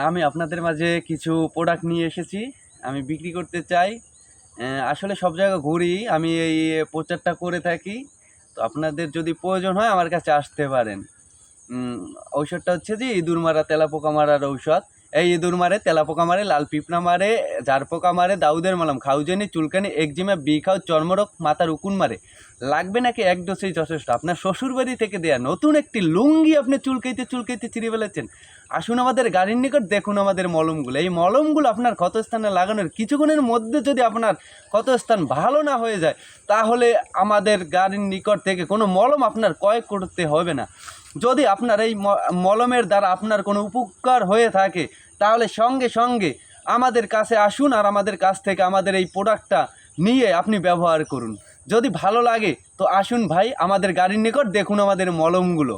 আমি আপনাদের মাঝে কিছু প্রোডাক্ট নিয়ে এসেছি, আমি বিক্রি করতে চাই। আসলে সব জায়গায় ঘুরি, আমি এই প্রচারটা করে থাকি। তো আপনাদের যদি প্রয়োজন হয় আমার কাছে আসতে পারেন। ঔষধটা হচ্ছে যে ইঁদুর মারা তেলাপোকা মারার ঔষধ। এই ইঁদুর মারে, তেলাপোকা মারে, লাল পিঁপড়া মারে, জার পোকা মারে, দাউদের মলম, খাউজনি, চুলকানি, একজিমা, বিখাও, চর্মরোগ, মাথার উকুন মারে। লাগবে নাকি এক ডোজেই যথেষ্ট। আপনার শ্বশুরবাড়ি থেকে দেয়া নতুন একটি লুঙ্গি আপনি চুলকাইতে চুলকাইতে ছিঁড়ে ফেলেছেন। আসুন আমাদের গাড়ির নিকট, দেখুন আমাদের মলমগুলো। এই মলমগুলো আপনার ক্ষতস্থানে লাগানোর কিছুক্ষণের মধ্যে যদি আপনার ক্ষতস্থান ভালো না হয়ে যায়, তাহলে আমাদের গাড়ির নিকট থেকে কোনো মলম আপনার ক্রয় করতে হবে না। যদি আপনার এই মলমের দ্বারা আপনার কোনো উপকার হয়ে থাকে, তাহলে সঙ্গে সঙ্গে আমাদের কাছে আসুন আর আমাদের কাছ থেকে আমাদের এই প্রোডাক্টটা নিয়ে আপনি ব্যবহার করুন। যদি ভালো লাগে তো আসুন ভাই, আমাদের গাড়ির নিকট দেখুন আমাদের মলমগুলো।